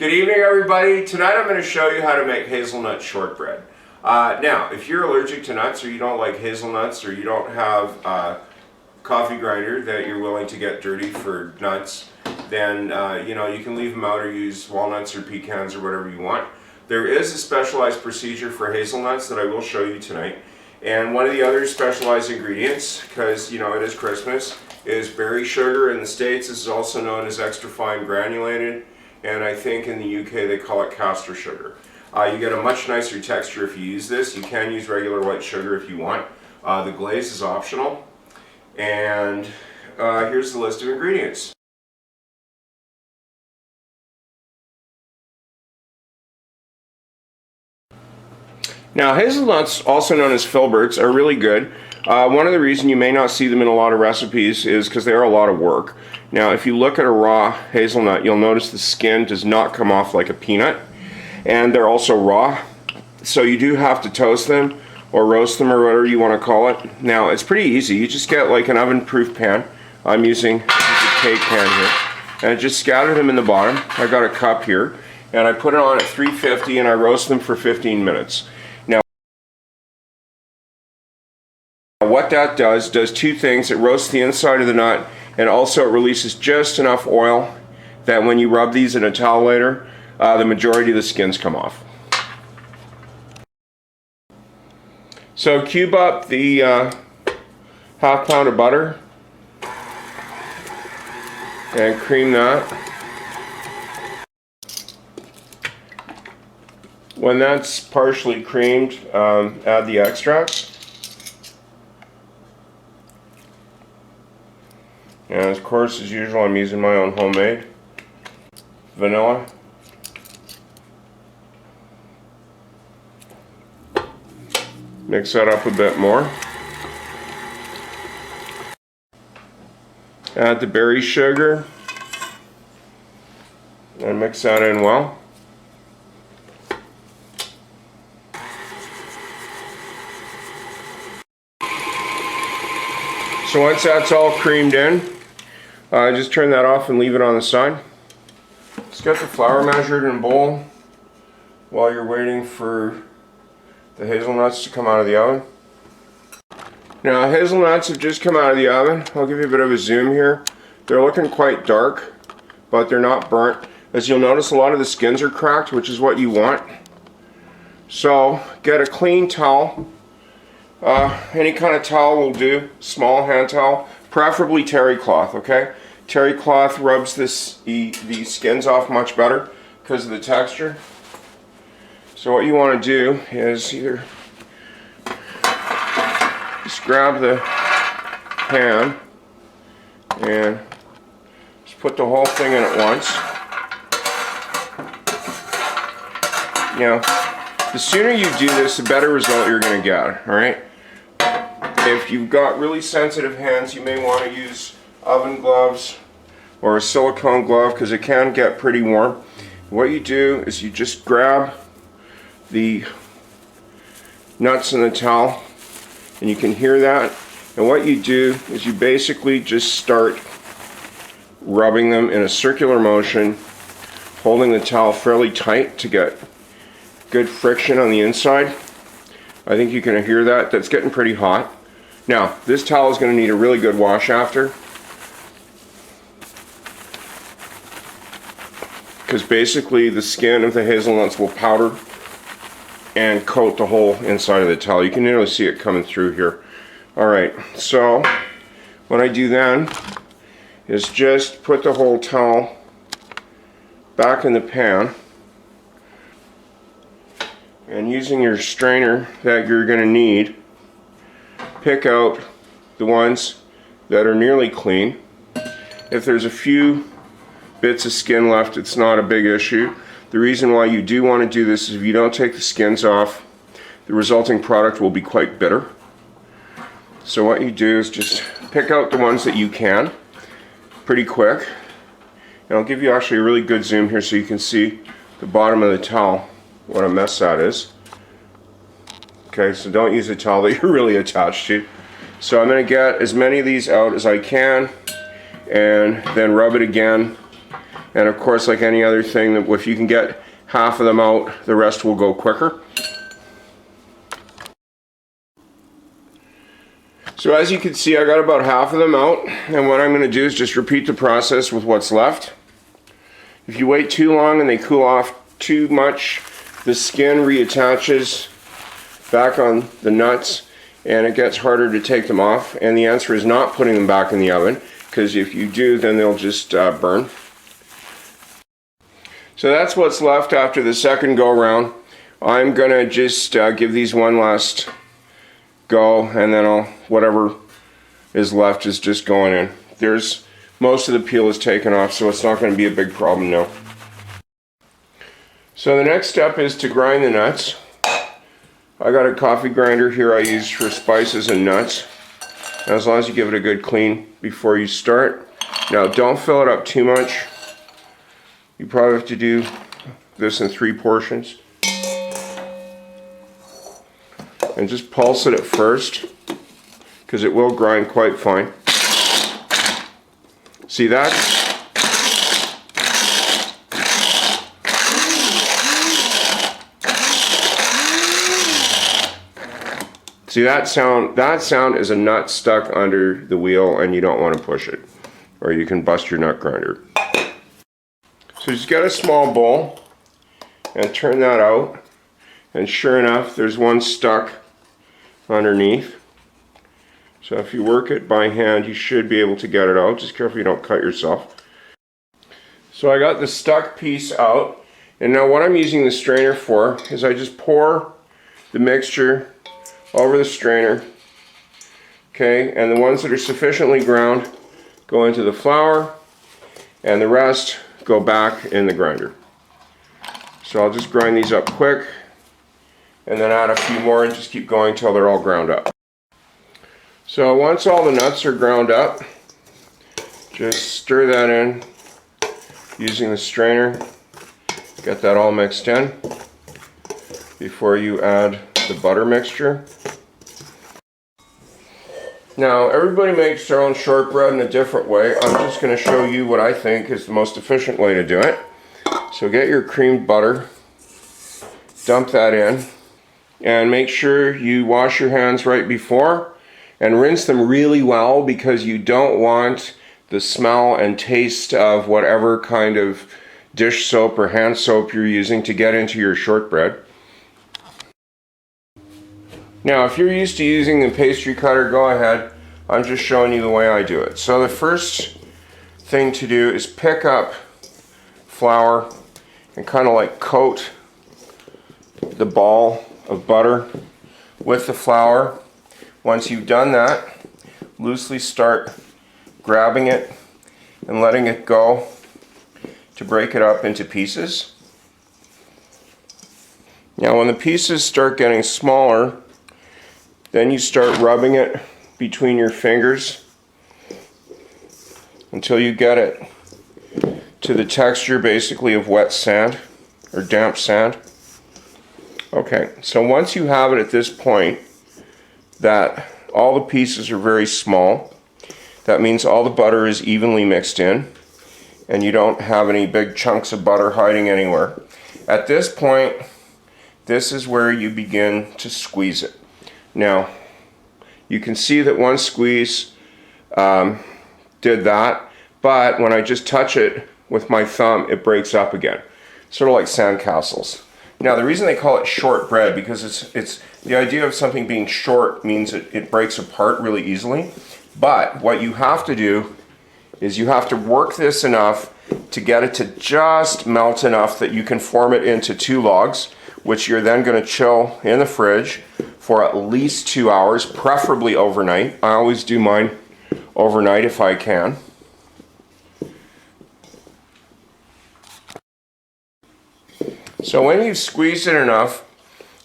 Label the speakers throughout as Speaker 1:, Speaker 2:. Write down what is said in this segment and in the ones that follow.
Speaker 1: Good evening, everybody. Tonight I'm going to show you how to make hazelnut shortbread. Now, if you're allergic to nuts or you don't like hazelnuts or you don't have a coffee grinder that you're willing to get dirty for nuts, then you can leave them out or use walnuts or pecans or whatever you want. There is a specialized procedure for hazelnuts that I will show you tonight. And one of the other specialized ingredients, because it is Christmas, is berry sugar. In the States, this is also known as extra fine granulated. And I think in the UK they call it castor sugar. You get a much nicer texture if you use this. You can use regular white sugar if you want. The glaze is optional. And here's the list of ingredients. Now, hazelnuts, also known as filberts, are really good. One of the reasons you may not see them in a lot of recipes is because they are a lot of work. Now, if you look at a raw hazelnut, you'll notice the skin does not come off like a peanut, and they're also raw. So you do have to toast them or roast them or whatever you want to call it. Now, it's pretty easy. You just get like an oven-proof pan. I'm using a cake pan here, and I just scatter them in the bottom. I got a cup here, and I put it on at 350, and I roast them for 15 minutes. Now, what that does two things. It roasts the inside of the nut, and also it releases just enough oil that when you rub these in a towel later, the majority of the skins come off. So cube up the half pound of butter and cream that. When that's partially creamed, add the extract. And of course, as usual, I'm using my own homemade vanilla. Mix that up a bit more. Add the berry sugar and mix that in well. So once that's all creamed in, just turn that off and leave it on the side. Just get the flour measured in a bowl while you're waiting for the hazelnuts to come out of the oven. Now, hazelnuts have just come out of the oven. I'll give you a bit of a zoom here. They're looking quite dark, but they're not burnt. As you'll notice, a lot of the skins are cracked, which is what you want. So get a clean towel. Any kind of towel will do, small hand towel, preferably terry cloth, okay? Terry cloth rubs the skins off much better because of the texture. So what you want to do is either just grab the pan and just put the whole thing in at once. Now, the sooner you do this, the better result you're going to get, alright? If you've got really sensitive hands, you may want to use oven gloves or a silicone glove because it can get pretty warm. What you do is you just grab the nuts in the towel, and you can hear that. And what you do is you basically just start rubbing them in a circular motion, holding the towel fairly tight to get good friction on the inside. I think you can hear that. That's getting pretty hot. Now, this towel is going to need a really good wash after, because basically the skin of the hazelnuts will powder and coat the whole inside of the towel. You can nearly see it coming through here. Alright, so what I do then is just put the whole towel back in the pan, and using your strainer that you're going to need, pick out the ones that are nearly clean. If there's a few bits of skin left, it's not a big issue. The reason why you do want to do this is if you don't take the skins off, the resulting product will be quite bitter. So what you do is just pick out the ones that you can pretty quick. And I'll give you actually a really good zoom here so you can see the bottom of the towel, what a mess that is. Okay, so don't use a towel that you're really attached to. So I'm going to get as many of these out as I can and then rub it again And of course, like any other thing, if you can get half of them out, the rest will go quicker. So as you can see, I got about half of them out, and what I'm going to do is just repeat the process with what's left. If you wait too long and they cool off too much, the skin reattaches back on the nuts and it gets harder to take them off. And the answer is not putting them back in the oven, because if you do, then they'll just burn. So that's what's left after the second go round. I'm gonna just give these one last go, and then whatever is left is just going in. Most of the peel is taken off, so it's not going to be a big problem now. So the next step is to grind the nuts. I got a coffee grinder here I use for spices and nuts. And as long as you give it a good clean before you start. Now don't fill it up too much. You probably have to do this in 3 portions. And just pulse it at first, because it will grind quite fine. See that? See that sound? That sound is a nut stuck under the wheel, and you don't want to push it, or you can bust your nut grinder. So just get a small bowl and turn that out, and sure enough, there's one stuck underneath. So if you work it by hand, you should be able to get it out. Just careful you don't cut yourself. So I got the stuck piece out, and now what I'm using the strainer for is I just pour the mixture over the strainer, okay, and the ones that are sufficiently ground go into the flour, and the rest go back in the grinder. So I'll just grind these up quick, and then add a few more and just keep going till they're all ground up. So once all the nuts are ground up, just stir that in using the strainer. Get that all mixed in before you add the butter mixture. Now everybody makes their own shortbread in a different way. I'm just going to show you what I think is the most efficient way to do it. So get your creamed butter, dump that in, and make sure you wash your hands right before and rinse them really well, because you don't want the smell and taste of whatever kind of dish soap or hand soap you're using to get into your shortbread. Now if you're used to using the pastry cutter, go ahead. I'm just showing you the way I do it. So the first thing to do is pick up flour and kind of like coat the ball of butter with the flour. Once you've done that, loosely start grabbing it and letting it go to break it up into pieces. Now when the pieces start getting smaller, then you start rubbing it between your fingers until you get it to the texture basically of wet sand or damp sand. Okay, so once you have it at this point that all the pieces are very small, that means all the butter is evenly mixed in and you don't have any big chunks of butter hiding anywhere. At this point, this is where you begin to squeeze it. Now, you can see that one squeeze did that, but when I just touch it with my thumb, it breaks up again. Sort of like sandcastles. Now the reason they call it shortbread, because it's the idea of something being short means it breaks apart really easily. But what you have to do is you have to work this enough to get it to just melt enough that you can form it into 2 logs, which you're then going to chill in the fridge for at least 2 hours, preferably overnight. I always do mine overnight if I can. So when you've squeezed it enough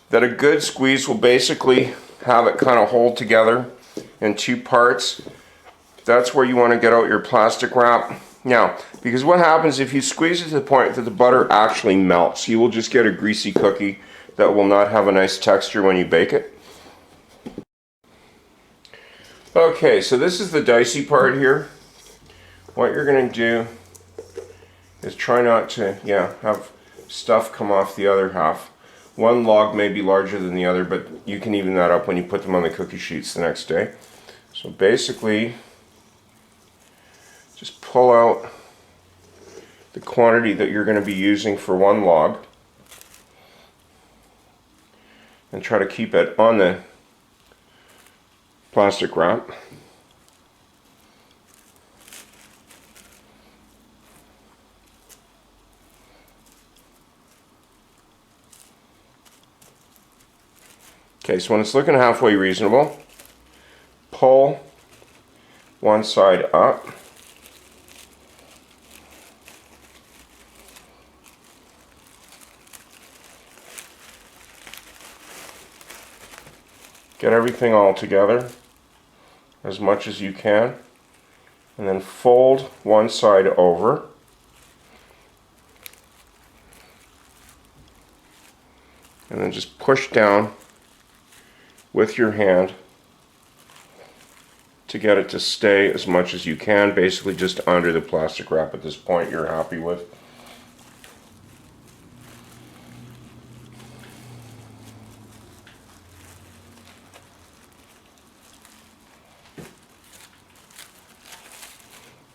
Speaker 1: that a good squeeze will basically have it kind of hold together in 2 parts, that's where you want to get out your plastic wrap. Now, because what happens if you squeeze it to the point that the butter actually melts, you will just get a greasy cookie that will not have a nice texture when you bake it. Okay, so this is the dicey part here. What you're going to do is try not to, have stuff come off the other half. One log may be larger than the other, but you can even that up when you put them on the cookie sheets the next day. So basically, just pull out the quantity that you're going to be using for one log and try to keep it on the plastic wrap. Okay, so when it's looking halfway reasonable, pull one side up. Get everything all together as much as you can, and then fold one side over. And then just push down with your hand to get it to stay as much as you can, basically just under the plastic wrap at this point you're happy with.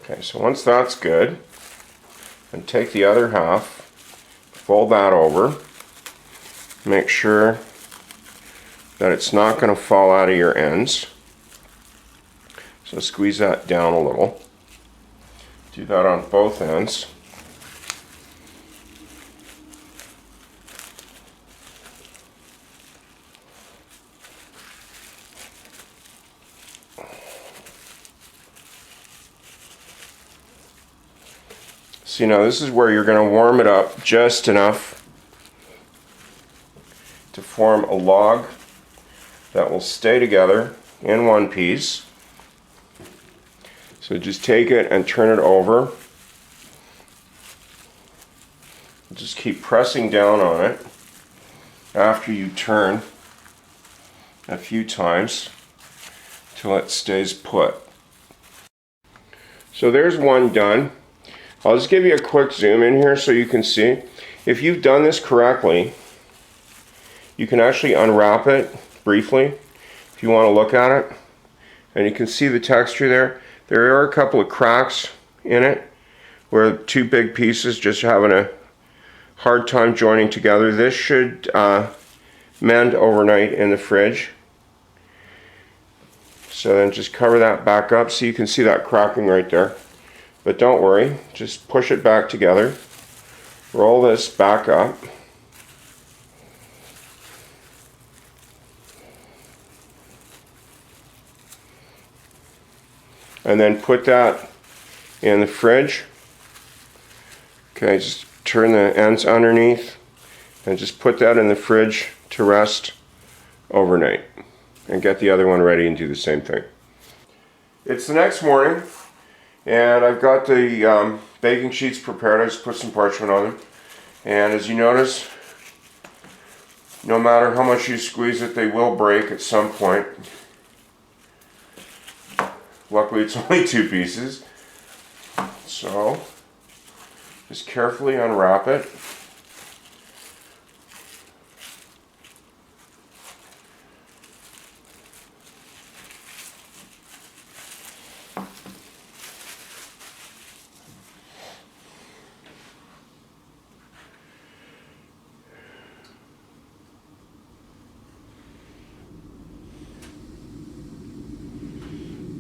Speaker 1: Okay, so once that's good, then take the other half, fold that over, make sure that it's not going to fall out of your ends. So squeeze that down a little. Do that on both ends. See, now this is where you're going to warm it up just enough to form a log that will stay together in one piece. So just take it and turn it over. Just keep pressing down on it after you turn a few times till it stays put. So there's one done. I'll just give you a quick zoom in here so you can see. If you've done this correctly, you can actually unwrap it briefly if you want to look at it, and you can see the texture there. There are a couple of cracks in it where two big pieces just having a hard time joining together. This should mend overnight in the fridge. So then just cover that back up so you can see that cracking right there. But don't worry, just push it back together. Roll this back up. And then put that in the fridge. Okay, just turn the ends underneath and just put that in the fridge to rest overnight. And get the other one ready and do the same thing. It's the next morning and I've got the baking sheets prepared. I just put some parchment on them. And as you notice, no matter how much you squeeze it, they will break at some point. Luckily it's only two pieces, so just carefully unwrap it.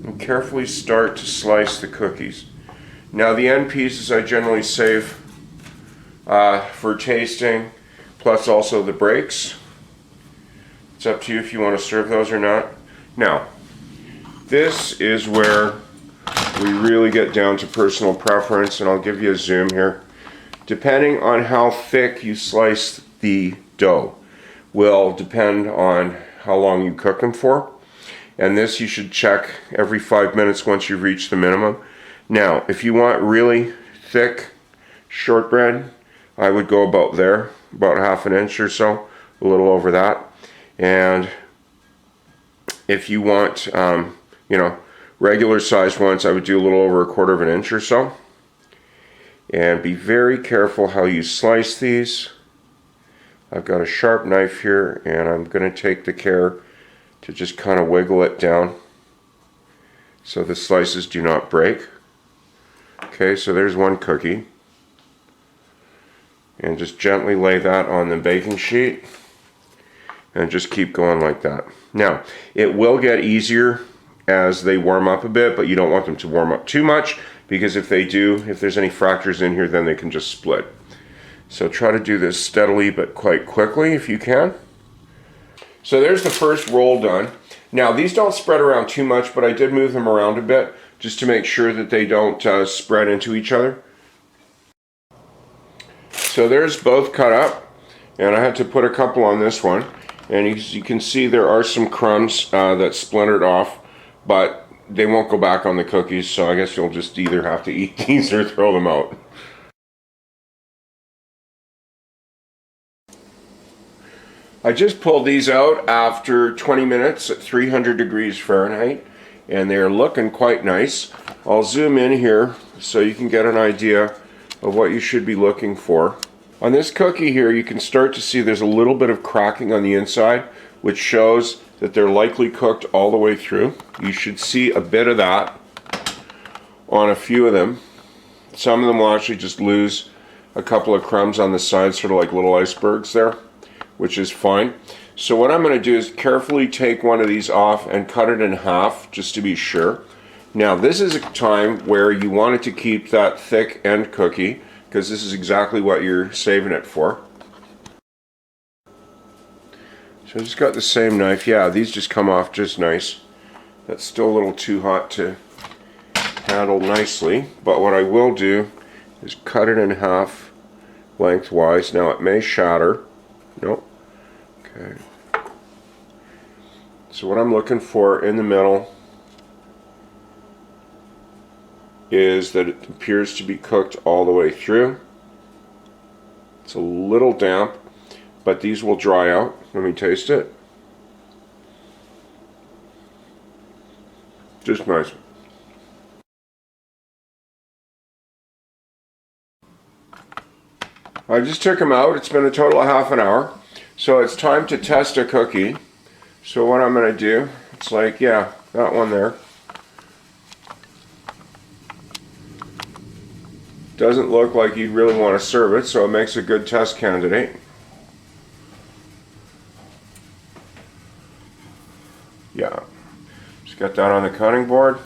Speaker 1: And carefully start to slice the cookies. Now the end pieces I generally save for tasting, plus also the breaks. It's up to you if you want to serve those or not. Now, this is where we really get down to personal preference, and I'll give you a zoom here. Depending on how thick you slice the dough will depend on how long you cook them for. And this you should check every 5 minutes once you've reached the minimum. Now, if you want really thick shortbread, I would go about there, about half an inch or so, a little over that. And if you want, regular sized ones, I would do a little over 1/4 of an inch or so. And be very careful how you slice these. I've got a sharp knife here, and I'm going to take the care to just kind of wiggle it down so the slices do not break. Okay, so there's one cookie. And just gently lay that on the baking sheet and just keep going like that. Now, it will get easier as they warm up a bit, but you don't want them to warm up too much, because if they do, if there's any fractures in here, then they can just split. So try to do this steadily but quite quickly if you can. So there's the first roll done. Now these don't spread around too much, but I did move them around a bit just to make sure that they don't spread into each other. So there's both cut up, and I had to put a couple on this one. And as you can see, there are some crumbs that splintered off, but they won't go back on the cookies, so I guess you'll just either have to eat these or throw them out. I just pulled these out after 20 minutes at 300 degrees Fahrenheit, and they're looking quite nice. I'll zoom in here so you can get an idea of what you should be looking for. On this cookie here, you can start to see there's a little bit of cracking on the inside, which shows that they're likely cooked all the way through. You should see a bit of that on a few of them. Some of them will actually just lose a couple of crumbs on the side, sort of like little icebergs there, which is fine. So what I'm going to do is carefully take one of these off and cut it in half just to be sure. Now this is a time where you want it to keep that thick end cookie, because this is exactly what you're saving it for. So I just got the same knife. Yeah, these just come off just nice. That's still a little too hot to handle nicely, but what I will do is cut it in half lengthwise. Now it may shatter. Nope. Okay. So what I'm looking for in the middle is that it appears to be cooked all the way through. It's a little damp, but these will dry out. Let me taste it. Just nice. I just took them out. It's been a total of half an hour. So it's time to test a cookie. So what I'm going to do, it's like, yeah, that one there. Doesn't look like you'd really want to serve it, so it makes a good test candidate. Yeah, just got that on the cutting board.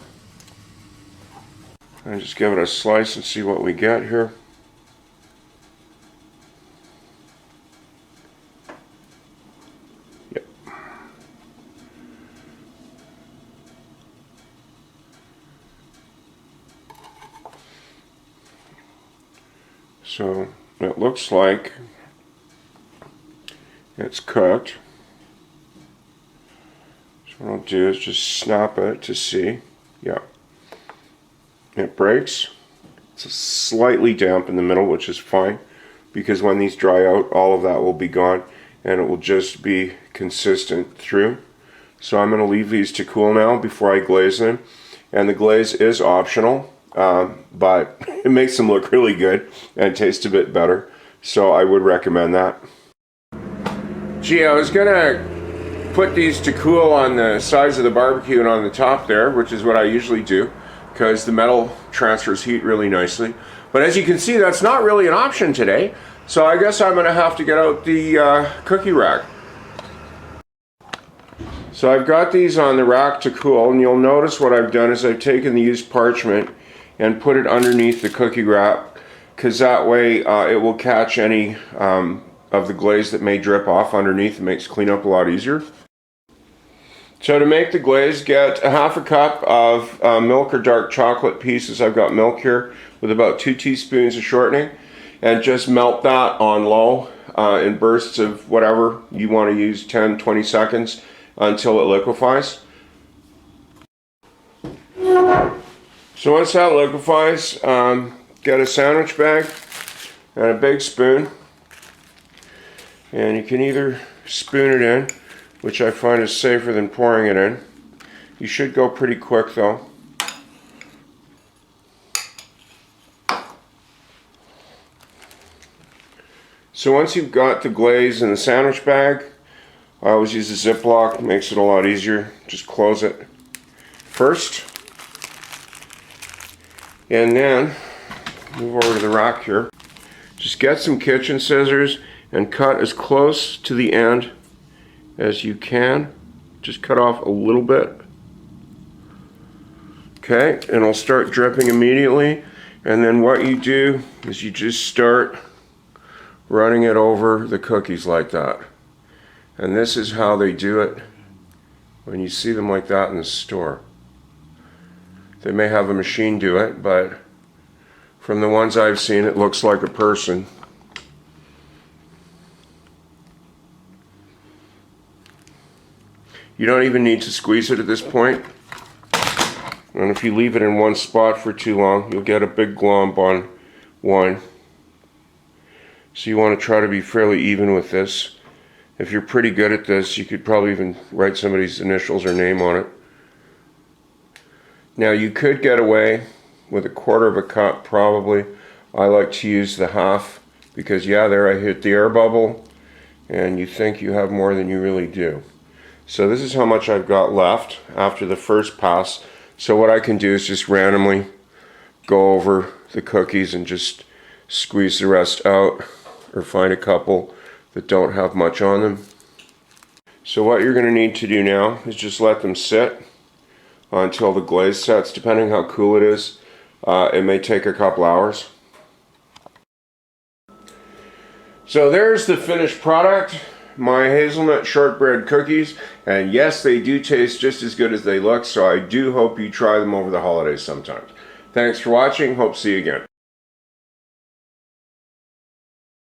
Speaker 1: And just give it a slice and see what we get here. Yep. So it looks like it's cooked. So what I'll do is just snap it to see. Yeah. It breaks. It's slightly damp in the middle, which is fine, because when these dry out, all of that will be gone and it will just be consistent through. So I'm going to leave these to cool now before I glaze them. And the glaze is optional, but it makes them look really good and taste a bit better. So I would recommend that. Gee, I was going to put these to cool on the sides of the barbecue and on the top there, which is what I usually do, because the metal transfers heat really nicely. But as you can see, that's not really an option today. So I guess I'm going to have to get out the cookie rack. So I've got these on the rack to cool, and you'll notice what I've done is I've taken the used parchment and put it underneath the cookie wrap, because that way it will catch any of the glaze that may drip off underneath. It makes cleanup a lot easier. So to make the glaze, get a half a cup of milk or dark chocolate pieces. I've got milk here with about 2 teaspoons of shortening, and just melt that on low in bursts of whatever you want to use, 10-20 seconds until it liquefies. So once that liquefies, get a sandwich bag and a big spoon, and you can either spoon it in, which I find is safer than pouring it in. You should go pretty quick though. So once you've got the glaze in the sandwich bag, I always use a Ziploc, makes it a lot easier. Just close it first. And then, move over to the rack here. Just get some kitchen scissors and cut as close to the end as you can. Just cut off a little bit. Okay, and it'll start dripping immediately. And then what you do is you just start running it over the cookies like that. And this is how they do it when you see them like that in the store. They may have a machine do it, but from the ones I've seen, it looks like a person. You don't even need to squeeze it at this point. And if you leave it in one spot for too long, you'll get a big glomp on one. So you want to try to be fairly even with this. If you're pretty good at this, you could probably even write somebody's initials or name on it. Now you could get away with a quarter of a cup probably. I like to use the half because yeah, there I hit the air bubble and you think you have more than you really do. So this is how much I've got left after the first pass. So what I can do is just randomly go over the cookies and just squeeze the rest out, or find a couple that don't have much on them. So what you're going to need to do now is just let them sit until the glaze sets. Depending how cool it is, it may take a couple hours. So there's the finished product, my hazelnut shortbread cookies, and yes, they do taste just as good as they look, so I do hope you try them over the holidays sometimes. Thanks for watching, hope to see you again.